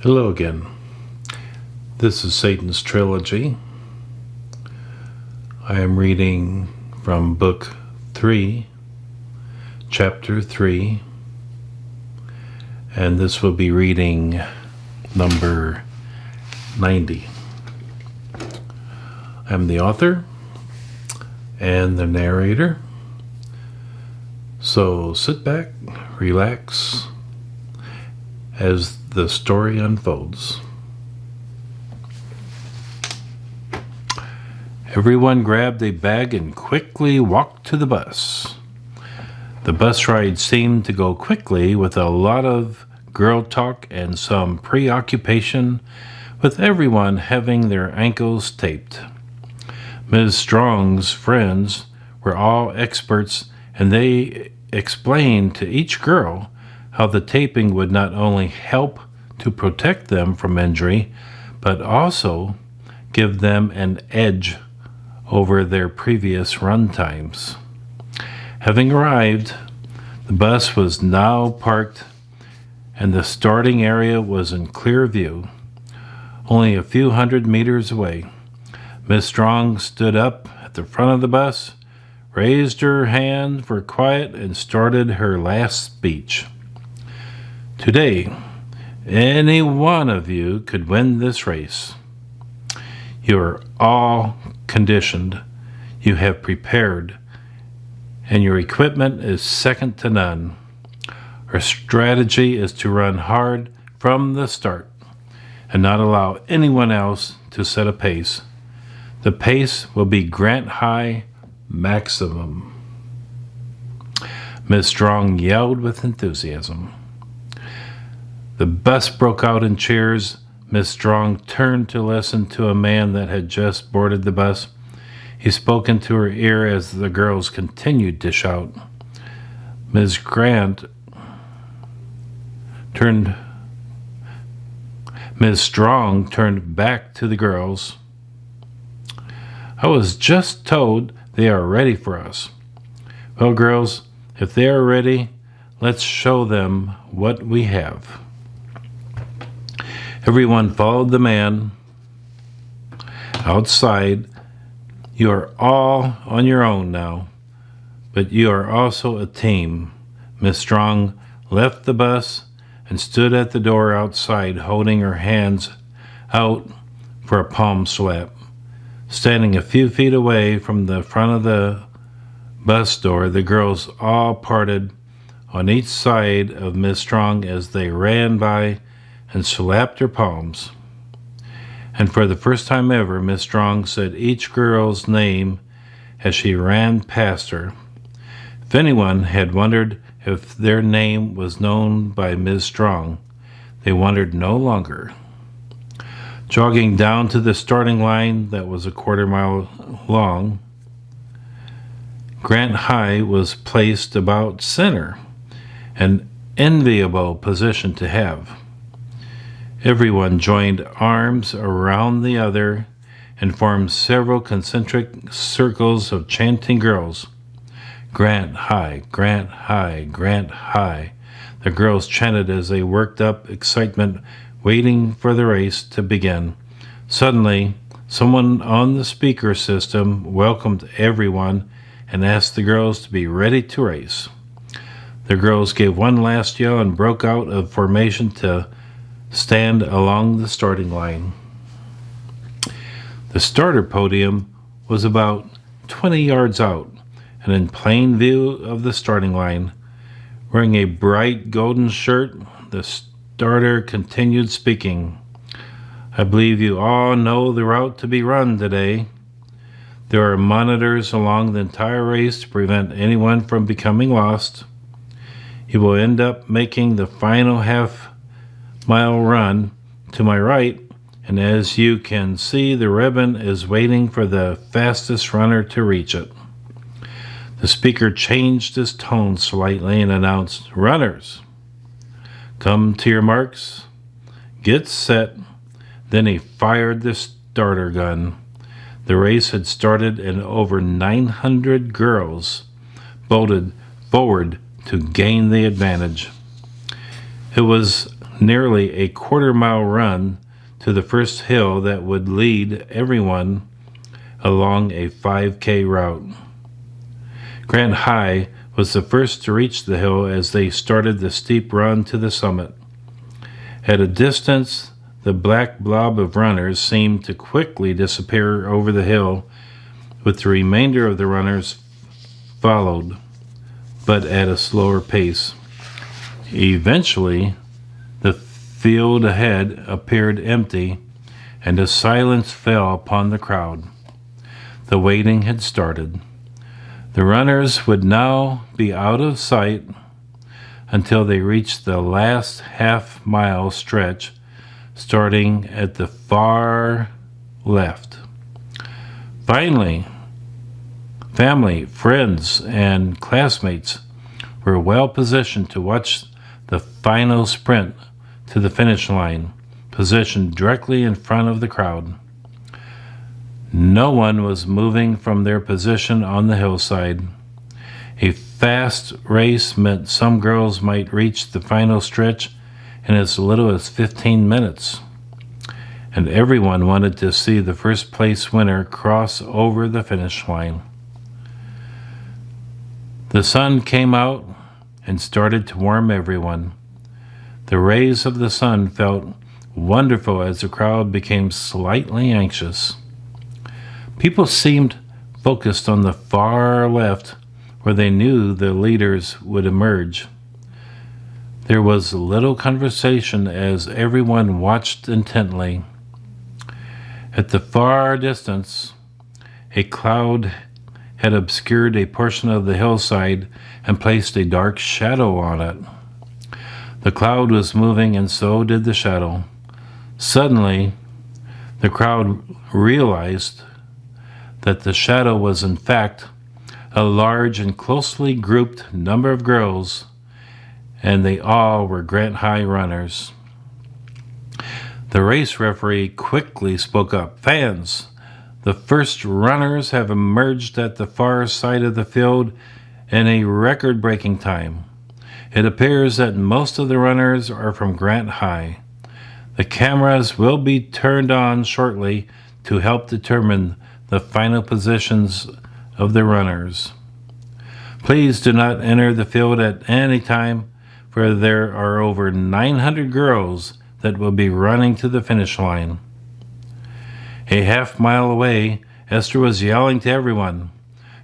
Hello again. This is Satan's Trilogy. I am reading from Book 3, Chapter 3, and this will be reading number 90. I'm the author and the narrator, so sit back, relax, as the story unfolds. Everyone grabbed a bag and quickly walked to the bus. The bus ride seemed to go quickly, with a lot of girl talk and some preoccupation with everyone having their ankles taped. Ms. Strong's friends were all experts, and they explained to each girl how the taping would not only help to protect them from injury, but also give them an edge over their previous run times. Having arrived, the bus was now parked and the starting area was in clear view, only a few hundred meters away. Miss Strong stood up at the front of the bus, raised her hand for quiet, and started her last speech. Today, any one of you could win this race. You are all conditioned, you have prepared, and your equipment is second to none. Our strategy is to run hard from the start and not allow anyone else to set a pace. The pace will be Grant High maximum. Ms. Strong yelled with enthusiasm. The bus broke out in cheers. Miss Strong turned to listen to a man that had just boarded the bus. He spoke into her ear as the girls continued to shout. Miss Strong turned back to the girls. I was just told they are ready for us. Well, girls, if they are ready, let's show them what we have. Everyone followed the man outside. You are all on your own now, but you are also a team. Miss Strong left the bus and stood at the door outside, holding her hands out for a palm slap. Standing a few feet away from the front of the bus door, the girls all parted on each side of Miss Strong as they ran by and slapped her palms. And for the first time ever, Miss Strong said each girl's name as she ran past her. If anyone had wondered if their name was known by Miss Strong, they wondered no longer. Jogging down to the starting line that was a quarter-mile long, Grant High was placed about center, an enviable position to have. Everyone joined arms around the other and formed several concentric circles of chanting girls. Grant High, Grant High, Grant High. The girls chanted as they worked up excitement, waiting for the race to begin. Suddenly, someone on the speaker system welcomed everyone and asked the girls to be ready to race. The girls gave one last yell and broke out of formation to stand along the starting line. The starter podium was about 20 yards out and in plain view of the starting line. Wearing a bright golden shirt, the starter continued speaking. I believe you all know the route to be run today. There are monitors along the entire race to prevent anyone from becoming lost. You will end up making the final half-mile run to my right, and as you can see, the ribbon is waiting for the fastest runner to reach it. The speaker changed his tone slightly and announced, "Runners, come to your marks, get set." Then he fired the starter gun. The race had started and over 900 girls bolted forward to gain the advantage. It was nearly a quarter-mile run to the first hill that would lead everyone along a 5K route. Grant High was the first to reach the hill as they started the steep run to the summit. At a distance, the black blob of runners seemed to quickly disappear over the hill, with the remainder of the runners followed, but at a slower pace. Eventually, the field ahead appeared empty, and a silence fell upon the crowd. The waiting had started. The runners would now be out of sight until they reached the last half-mile stretch, starting at the far left. Finally, family, friends, and classmates were well positioned to watch the final sprint to the finish line, positioned directly in front of the crowd. No one was moving from their position on the hillside. A fast race meant some girls might reach the final stretch in as little as 15 minutes, and everyone wanted to see the first place winner cross over the finish line. The sun came out and started to warm everyone. The rays of the sun felt wonderful as the crowd became slightly anxious. People seemed focused on the far left, where they knew the leaders would emerge. There was little conversation as everyone watched intently. At the far distance, a cloud had obscured a portion of the hillside and placed a dark shadow on it. The cloud was moving, and so did the shadow. Suddenly, the crowd realized that the shadow was in fact a large and closely grouped number of girls, and they all were Grant High runners. The race referee quickly spoke up. "Fans, the first runners have emerged at the far side of the field in a record-breaking time. It appears that most of the runners are from Grant High. The cameras will be turned on shortly to help determine the final positions of the runners. Please do not enter the field at any time, for there are over 900 girls that will be running to the finish line." A half-mile away, Esther was yelling to everyone,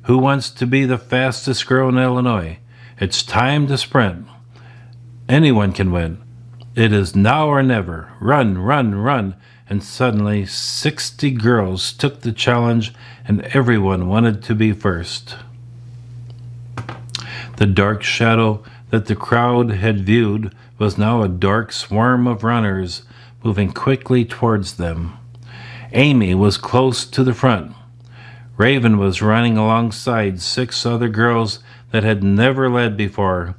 "Who wants to be the fastest girl in Illinois? It's time to sprint. Anyone can win. It is now or never. Run, run, run." And suddenly 60 girls took the challenge, and everyone wanted to be first. The dark shadow that the crowd had viewed was now a dark swarm of runners moving quickly towards them. Amy was close to the front. Raven was running alongside 6 other girls that had never led before,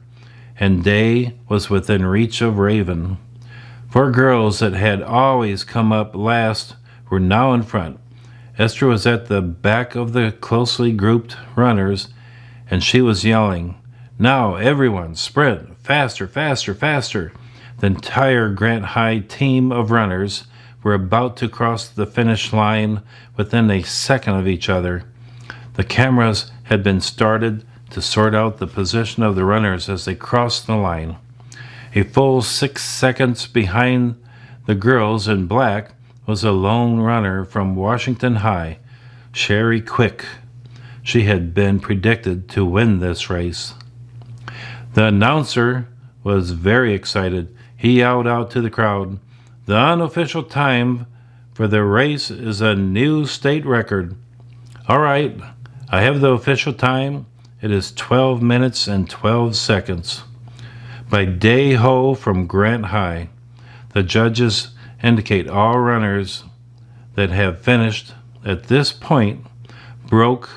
and Day was within reach of Raven. 4 girls that had always come up last were now in front. Esther was at the back of the closely grouped runners, and she was yelling, "Now, everyone, sprint! Faster, faster, faster!" The entire Grant High team of runners were about to cross the finish line within a second of each other. The cameras had been started to sort out the position of the runners as they crossed the line. A full 6 seconds behind the girls in black was a lone runner from Washington High, Sherry Quick. She had been predicted to win this race. The announcer was very excited. He yelled out to the crowd, "The unofficial time for the race is a new state record. All right, I have the official time. It is 12 minutes and 12 seconds. By Day Ho from Grant High. The judges indicate all runners that have finished at this point broke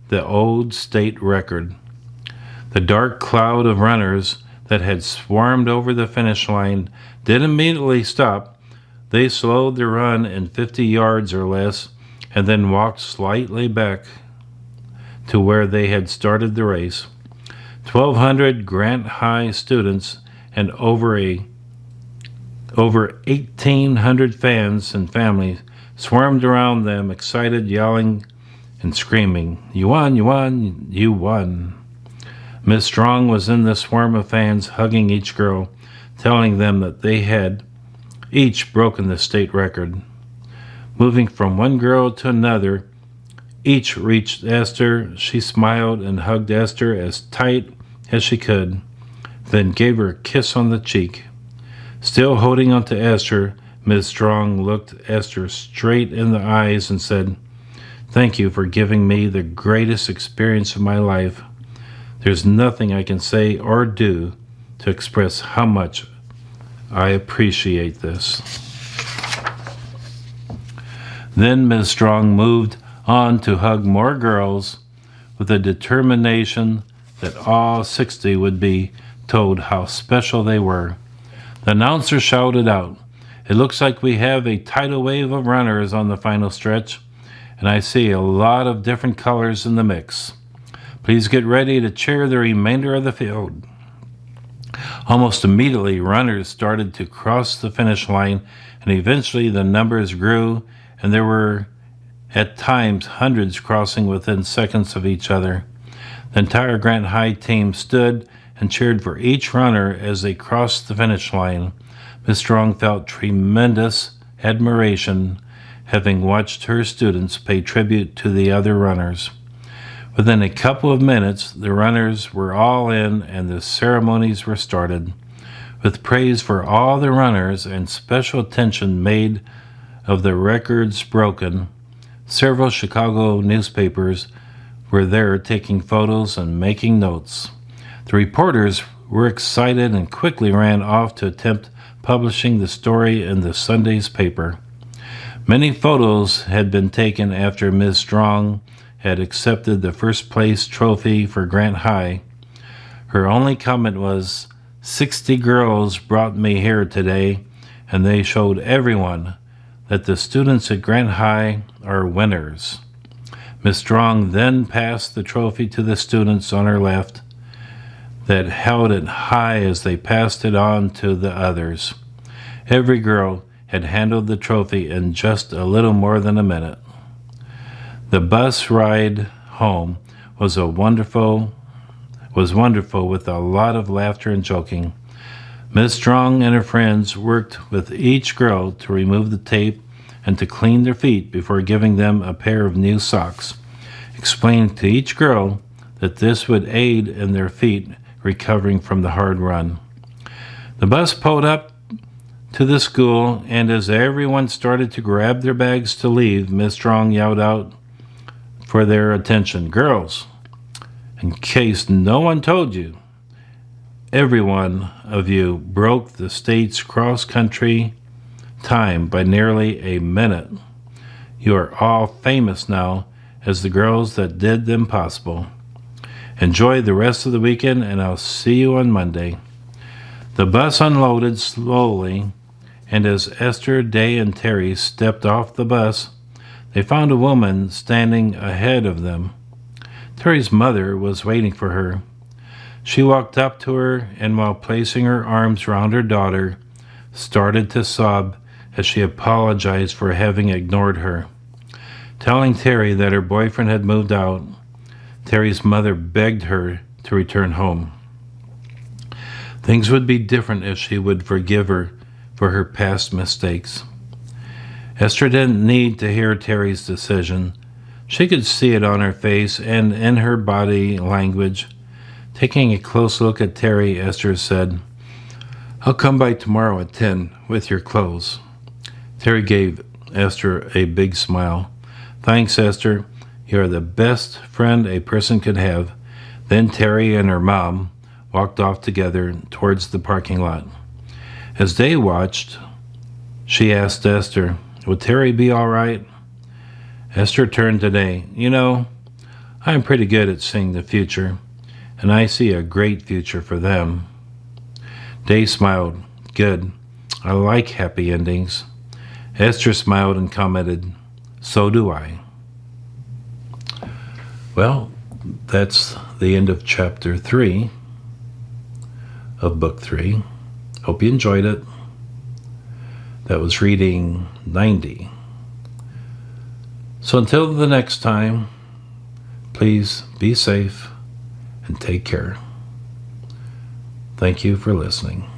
the old state record." The dark cloud of runners that had swarmed over the finish line didn't immediately stop. They slowed their run in 50 yards or less and then walked slightly back to where they had started the race. 1,200 Grant High students and over a Over 1,800 fans and families swarmed around them, excited, yelling and screaming, "You won, you won, you won." Miss Strong was in the swarm of fans, hugging each girl, telling them that they had each broken the state record. Moving from one girl to another, each reached Esther. She smiled and hugged Esther as tight as she could, then gave her a kiss on the cheek. Still holding on to Esther, Miss Strong looked Esther straight in the eyes and said, "Thank you for giving me the greatest experience of my life. There's nothing I can say or do to express how much I appreciate this." Then Miss Strong moved on to hug more girls with a determination that all 60 would be told how special they were. The announcer shouted out, "It looks like we have a tidal wave of runners on the final stretch, and I see a lot of different colors in the mix. Please get ready to cheer the remainder of the field." Almost immediately, runners started to cross the finish line, and eventually the numbers grew, and there were at times hundreds crossing within seconds of each other. The entire Grant High team stood and cheered for each runner as they crossed the finish line. Miss Strong felt tremendous admiration, having watched her students pay tribute to the other runners. Within a couple of minutes, the runners were all in and the ceremonies were started. With praise for all the runners and special attention made of the records broken, several Chicago newspapers were there taking photos and making notes. The reporters were excited and quickly ran off to attempt publishing the story in the Sunday's paper. Many photos had been taken after Ms. Strong had accepted the first place trophy for Grant High. Her only comment was, "60 girls brought me here today, and they showed everyone that the students at Grant High are winners." Ms. Strong then passed the trophy to the students on her left that held it high as they passed it on to the others. Every girl had handled the trophy in just a little more than a minute. The bus ride home was wonderful with a lot of laughter and joking. Miss Strong and her friends worked with each girl to remove the tape and to clean their feet before giving them a pair of new socks, explaining to each girl that this would aid in their feet recovering from the hard run. The bus pulled up to the school, and as everyone started to grab their bags to leave, Miss Strong yelled out for their attention, "Girls, in case no one told you, every one of you broke the state's cross-country time by nearly a minute. You are all famous now as the girls that did the impossible. Enjoy the rest of the weekend, and I'll see you on Monday." The bus unloaded slowly, and as Esther, Day, and Terry stepped off the bus, they found a woman standing ahead of them. Terry's mother was waiting for her. She walked up to her and, while placing her arms around her daughter, started to sob as she apologized for having ignored her. Telling Terry that her boyfriend had moved out, Terry's mother begged her to return home. Things would be different if she would forgive her for her past mistakes. Esther didn't need to hear Terry's decision. She could see it on her face and in her body language. Taking a close look at Terry, Esther said, "I'll come by tomorrow at 10 with your clothes." Terry gave Esther a big smile. "Thanks, Esther. You are the best friend a person could have." Then Terry and her mom walked off together towards the parking lot. As they watched, she asked Esther, "Will Terry be all right?" Esther turned to Day. "You know, I'm pretty good at seeing the future, and I see a great future for them." Day smiled. "Good. I like happy endings." Esther smiled and commented, "So do I." Well, that's the end of chapter 3 of book 3. Hope you enjoyed it. That was reading 90. So until the next time, please be safe and take care. Thank you for listening.